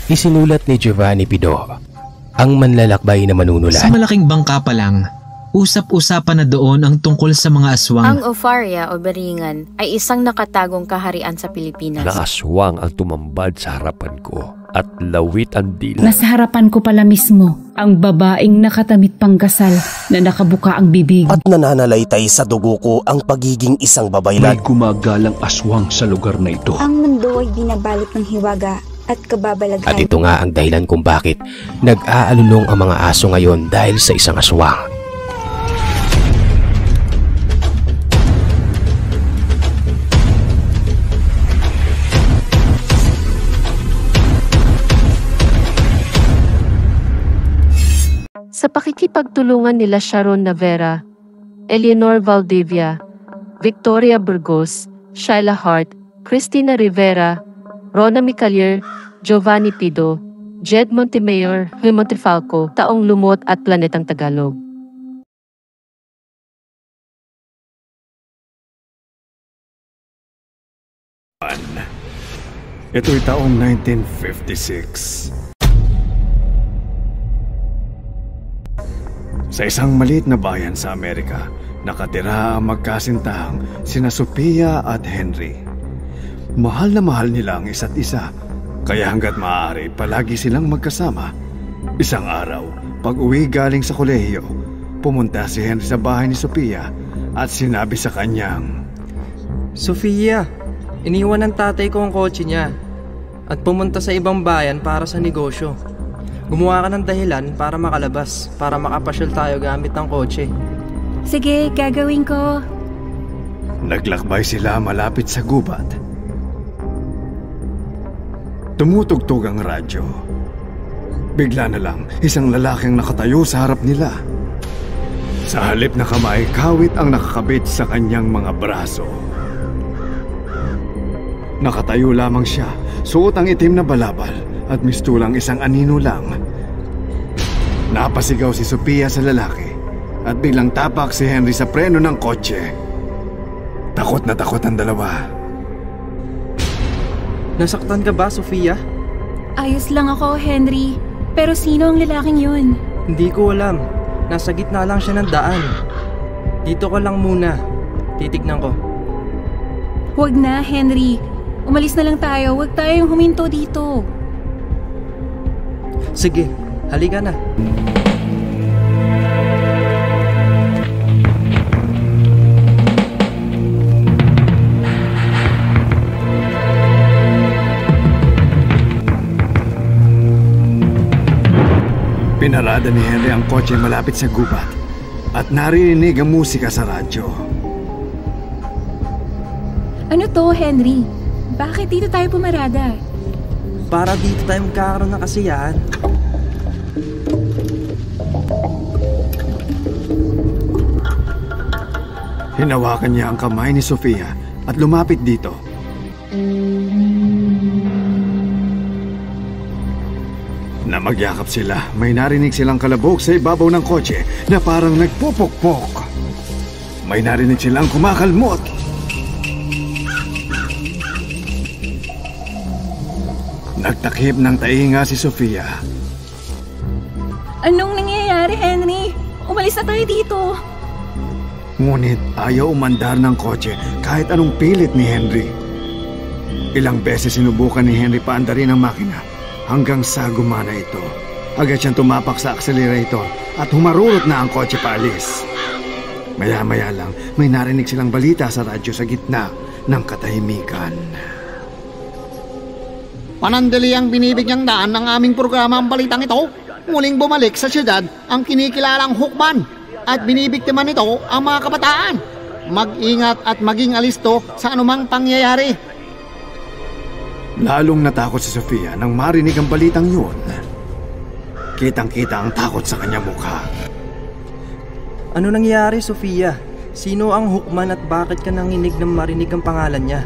Isinulat ni Giovanni Pido, ang manlalakbay na manunulat. Sa malaking bangka pa lang, usap-usapan na doon ang tungkol sa mga aswang. Ang Ofaria o Beringan ay isang nakatagong kaharian sa Pilipinas. Na aswang ang tumambad sa harapan ko at lawit ang dila. Nasa harapan ko pala mismo ang babaeng nakatamit pang kasal na nakabuka ang bibig. At nananalaytay sa dugo ko ang pagiging isang babaylan. May gumagalang aswang sa lugar na ito. Ang mundo ay binabalot ng hiwaga at kababalaghan. At ito nga ang dahilan kung bakit nag-aalulong ang mga aso ngayon dahil sa isang aswang. Sa pakikipagtulungan nila Sharon Navera, Eleanor Valdivia, Victoria Burgos, Shyla Hart, Cristina Rivera, Rona Micalier, Giovanni Pido, Jed Montemayor, Huy Montefalco, Taong Lumot at Planetang Tagalog. Ito'y taong 1956. Sa isang maliit na bayan sa Amerika, nakatira ang magkasintahang sina Sophia at Henry. Mahal na mahal nila ang isa't isa, kaya hanggat maaari palagi silang magkasama. Isang araw, pag-uwi galing sa kolehiyo, pumunta si Henry sa bahay ni Sophia at sinabi sa kanyang, Sophia, iniwan ng tatay ko ang kotse niya at pumunta sa ibang bayan para sa negosyo. Gumawa ka ng dahilan para makalabas, para makapasyal tayo gamit ng kotse. Sige, gagawin ko. Naglakbay sila malapit sa gubat. Tumutugtog ang radyo. Bigla na lang, isang lalaking nakatayo sa harap nila. Sa halip na kamay, kawit ang nakakabit sa kanyang mga braso. Nakatayo lamang siya, suot ang itim na balabal at mistulang isang anino lang. Napasigaw si Sophia sa lalaki at biglang tapak si Henry sa preno ng kotse. Takot na takot ang dalawa. Nasaktan ka ba, Sophia? Ayos lang ako, Henry. Pero sino ang lalaking yun? Hindi ko alam. Nasa gitna lang siya ng daan. Dito ka lang muna. Titignan ko. Huwag na, Henry. Umalis na lang tayo. Huwag tayong huminto dito. Sige, halika na. Pinarada ni Henry ang kotse malapit sa gubat at narinig ang musika sa radyo. Ano to, Henry? Bakit dito tayo pumarada? Para dito tayo magkakaroon ng kasiyahan. Hinawakan niya ang kamay ni Sophia at lumapit dito. Na magyakap sila, may narinig silang kalabog sa ibabaw ng kotse na parang nagpupukpok. May narinig silang kumakalmot. Nagtakip ng tainga si Sophia. Anong nangyayari, Henry? Umalis na tayo dito. Ngunit ayaw umandar ng kotse kahit anong pilit ni Henry. Ilang beses sinubukan ni Henry paandarin ang makina hanggang sa gumana ito. Agad siyang tumapak sa accelerator at humarurot na ang kotse paalis. Maya-maya lang may narinig silang balita sa radyo sa gitna ng katahimikan. Panandali ang binibigyang daan ng aming programa ang balitang ito. Muling bumalik sa siyudad ang kinikilalang hukman at binibiktima nito ang mga kabataan. Mag-ingat at maging alisto sa anumang pangyayari. Lalong natakot si Sophia nang marinig ang balitang yun. Kitang-kita ang takot sa kanyang mukha. Ano nangyari, Sophia? Sino ang hukman at bakit ka nanginig nang marinig ang pangalan niya?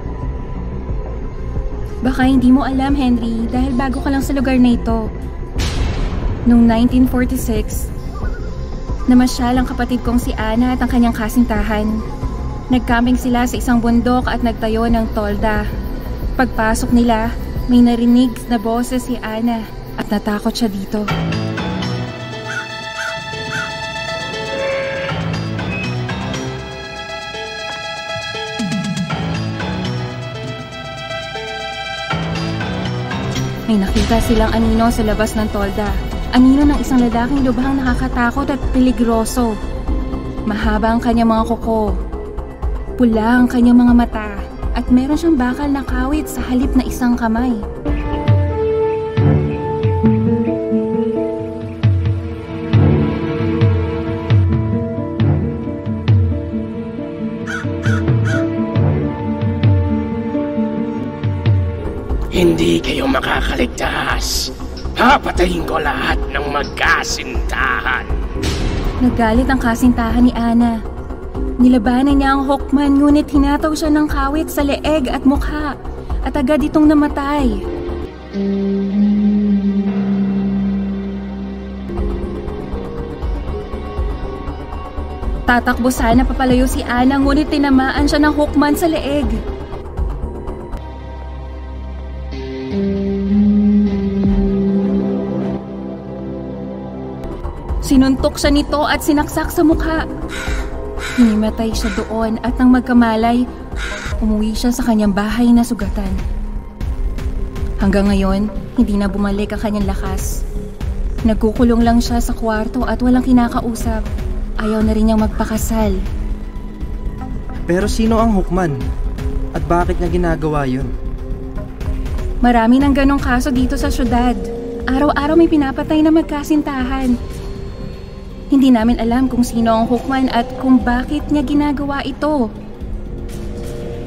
Baka hindi mo alam, Henry, dahil bago ka lang sa lugar na ito. Noong 1946, namasyal ang kapatid kong si Ana at ang kanyang kasintahan. Nagcamping sila sa isang bundok at nagtayo ng tolda. Pagpasok nila, May narinig na boses si Ana at natakot siya dito. May nakita silang anino sa labas ng tolda. Anino ng isang lalaking lubhang nakakatakot at peligroso. Mahaba ang kanyang mga kuko. Pula ang kanyang mga mata. At meron siyang bakal na kawit sa halip na isang kamay. Hindi kayo makakaligtas. Papatayin ko lahat ng magkasintahan. Naggalit ang kasintahan ni Ana. Nilabanan niya ang Hawkman ngunit hinataw siya ng kawit sa leeg at mukha at agad itong namatay. Tatakbo sana papalayo si Ana ngunit tinamaan siya ng Hawkman sa leeg. Sinuntok siya nito at sinaksak sa mukha. Hinimatay siya doon at nang magkamalay, umuwi siya sa kanyang bahay na sugatan. Hanggang ngayon, hindi na bumalik ang kanyang lakas. Nagkukulong lang siya sa kwarto at walang kinakausap. Ayaw na rin niyang magpakasal. Pero sino ang Hawkman? At bakit niya ginagawa yun? Marami ng ganong kaso dito sa syudad. Araw-araw may pinapatay na magkasintahan. Hindi namin alam kung sino ang Hawkman at kung bakit niya ginagawa ito.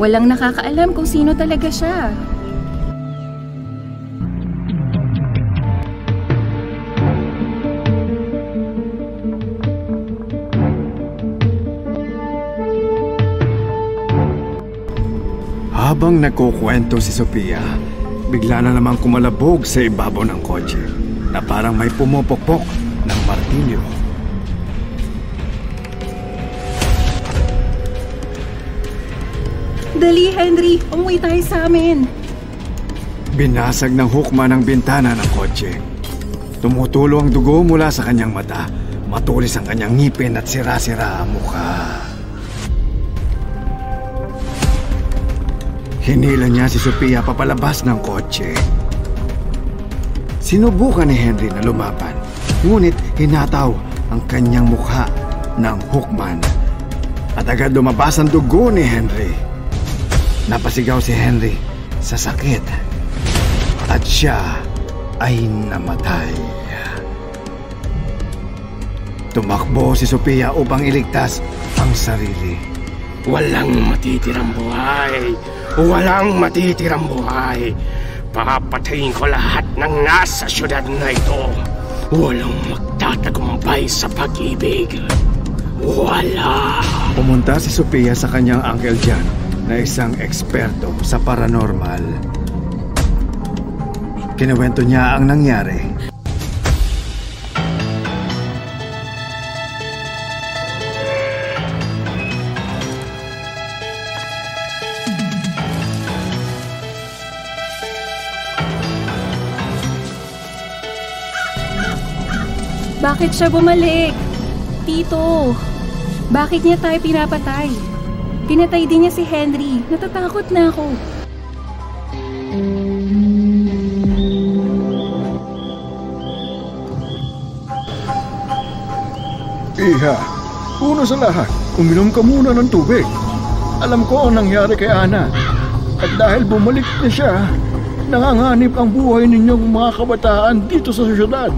Walang nakakaalam kung sino talaga siya. Habang nagkukwento si Sophia, bigla na namang kumalabog sa ibabaw ng kotse na parang may pumupokpok ng martilyo. Dali, Henry! Umuwi tayo sa amin! Binasag ng Hawkman ang bintana ng kotse. Tumutulo ang dugo mula sa kanyang mata. Matulis ang kanyang ngipin at sira-sira ang mukha. Hinila niya si Sophia papalabas ng kotse. Sinubukan ni Henry na lumaban, ngunit hinataw ang kanyang mukha ng Hawkman. At agad lumabas ang dugo ni Henry. Napasigaw si Henry sa sakit at siya ay namatay. Tumakbo si Sophia upang iligtas ang sarili. Walang matitirang buhay! Walang matitirang buhay! Papatayin ko lahat ng nasa syudad na ito. Walang magtatagumpay sa pag-ibig. Wala! Pumunta si Sophia sa kanyang Uncle John na isang eksperto sa paranormal. Kinuwento niya ang nangyari. Bakit siya bumalik? Tito, bakit niya tayo pinapatay? Pinatay din niya si Henry. Natatakot na ako. Iha, una sa lahat, uminom ka muna ng tubig. Alam ko ang nangyari kay Ana. At dahil bumalik na siya, nanganganib ang buhay ninyong mga kabataan dito sa syudad.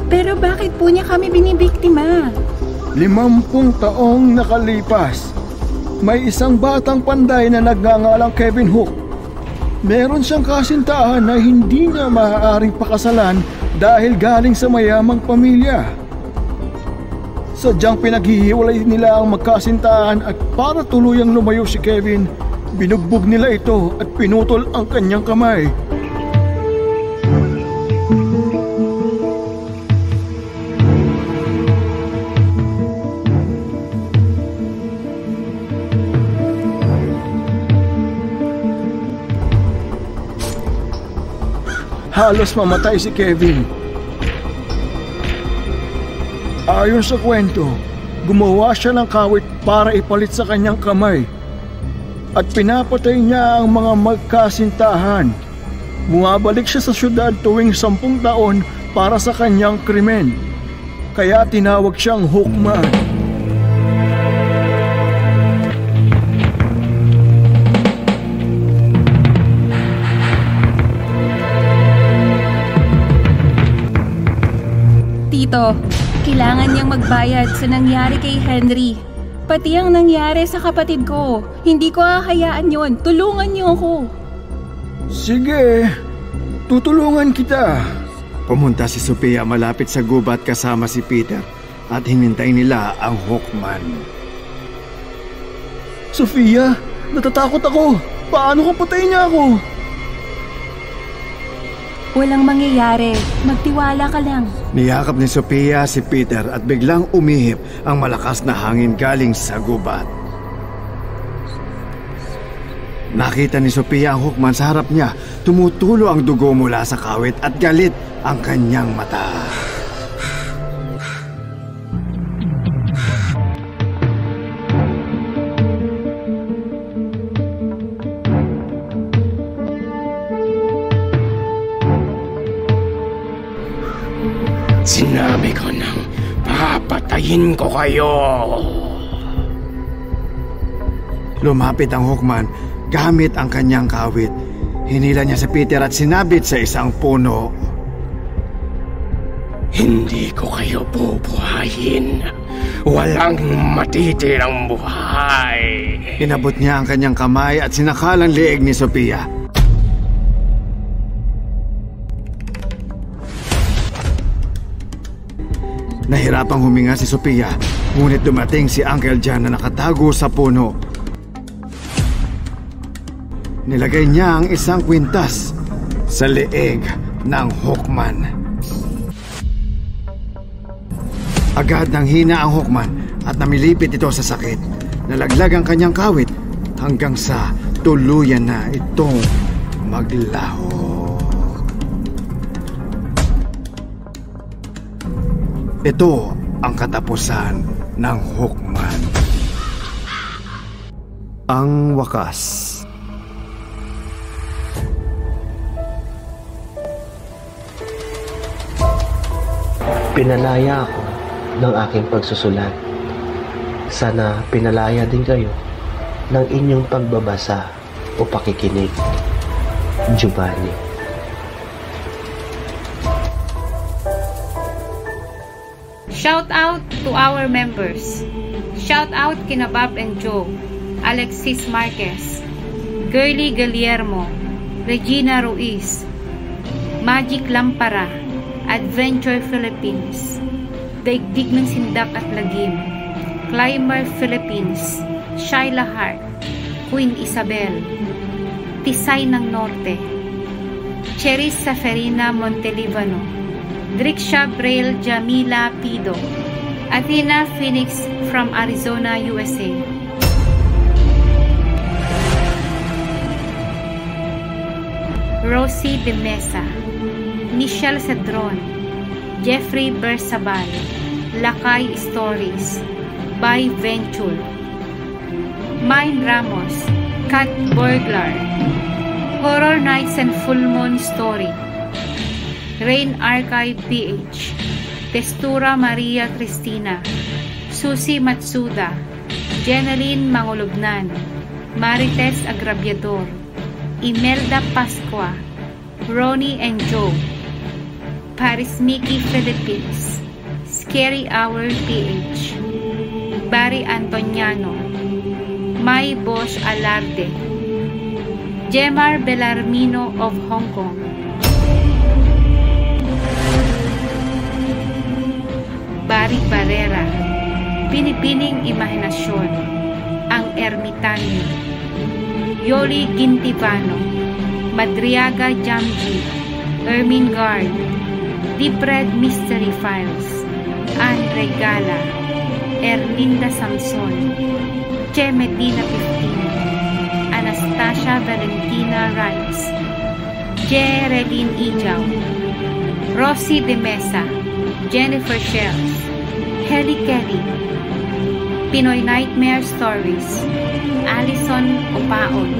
Pero bakit po niya kami binibiktima? 50 taong nakalipas, may isang batang panday na nagngangalang Kevin Hook. Meron siyang kasintahan na hindi niya maaaring pakasalan dahil galing sa mayamang pamilya. Sadyang pinaghihiwalay nila ang magkasintahan at para tuluyang lumayo si Kevin, binugbog nila ito at pinutol ang kanyang kamay. halos mamatay si Kevin. Ayon sa kwento, gumawa siya ng kawit para ipalit sa kanyang kamay at pinapatay niya ang mga magkasintahan. Bumabalik siya sa syudad tuwing 10 taon para sa kanyang krimen, kaya tinawag siyang Hookman. Tito, kailangan niyang magbayad sa nangyari kay Henry. Pati ang nangyari sa kapatid ko. Hindi ko hahayaan yon. Tulungan niyo ako. Sige, tutulungan kita. Pumunta si Sophia malapit sa gubat kasama si Peter at hinintay nila ang Hookman. Sophia, natatakot ako. Paano kung patayin niya ako? Walang mangyayari. Magtiwala ka lang. Niyakap ni Sophia si Peter at biglang umihip ang malakas na hangin galing sa gubat. Nakita ni Sophia ang Hookman sa harap niya. Tumutulo ang dugo mula sa kawit at galit ang kanyang mata. Sinabi ko nang papatayin ko kayo. Lumapit ang Hookman gamit ang kanyang kawit. Hinila niya si Peter at sinabit sa isang puno. Hindi ko kayo bubuhayin. Walang matitirang buhay. Inabot niya ang kanyang kamay at sinakalang leeg ni Sophia. Nahirapang huminga si Sophia, ngunit dumating si Uncle John na nakatago sa puno. Nilagay niya ang isang kwintas sa leeg ng Hookman. Agad nang hina ang Hookman at namilipit ito sa sakit. Nalaglag ang kanyang kawit hanggang sa tuluyan na itong maglaho. Ito ang katapusan ng Hookman. Ang wakas. Pinalaya ako ng aking pagsusulat. Sana pinalaya din kayo ng inyong pagbabasa o pakikinig. Giovanni. Shout out to our members. Shout out kina Bob and Joe, Alexis Marquez, Girly Guillermo, Regina Ruiz, Magic Lampara, Adventure Philippines, Daigdig ng Sindak at Lagim, Climber Philippines, Shyla Hart, Queen Isabel, Tisay ng Norte, Cheris Saferina Montelivano, Driksha Braille Jamila Pido, Athena Phoenix from Arizona, USA. Rosie De Mesa, Michelle Cedron, Jeffrey Bersabal, Lakay Stories, By Venture, Mine Ramos, Kat Borglar, Horror Nights and Full Moon Story, Rain Archive PH, Testura Maria Cristina, Susie Matsuda, Jeneline Mangulubnan, Marites Agrabiador, Imelda Pascua, Ronnie and Joe, Paris Mickey Philippines, Scary Hour PH, Barry Antoniano, My Boss Alarde, Jemar Belarmino of Hong Kong, Barry Barrera, Pinipining Imahinasyon, Ang Ermitanyo, Yoli Gintivano, Madriaga Jamji, Ermin Guard, Deep Red Mystery Files, Anne Regala, Erlinda Samson, Che Medina 15, Anastasia Valentina Rice, Jereline Ijaw, Rosie De Mesa, Jennifer Shells, Heli Kelly, Pinoy Nightmare Stories, Alison Opaon,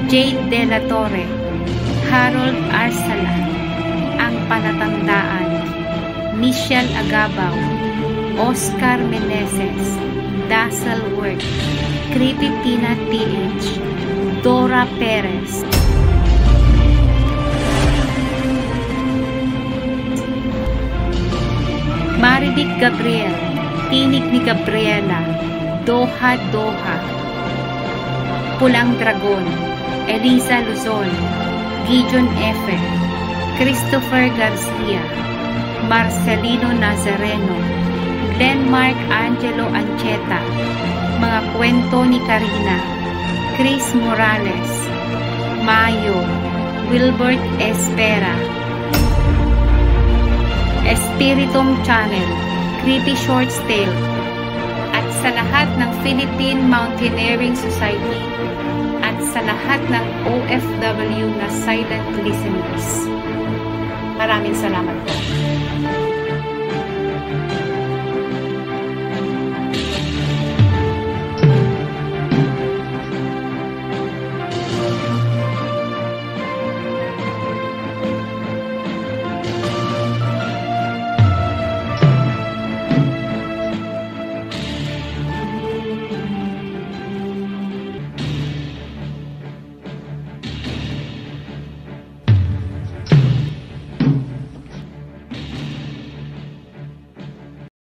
Jade De La Torre, Harold Arsala, Ang Palatandaan, Michelle Agabaw, Oscar Meneses, Dazzle Work, Creepy Peanut PH, Dora Perez, Marivic Gabriel, Tinig ni Gabriela, Doha Doha, Pulang Dragon, Elisa Luzon, Gideon Efe, Christopher Garcia, Marcelino Nazareno, Glenmark Angelo Ancheta, Mga Kwento ni Karina, Chris Morales, Mayo, Wilbert Espera, Espiritum Channel, Creepy Shorts Tale, at sa lahat ng Philippine Mountaineering Society at sa lahat ng OFW na silent listeners. Maraming salamat po.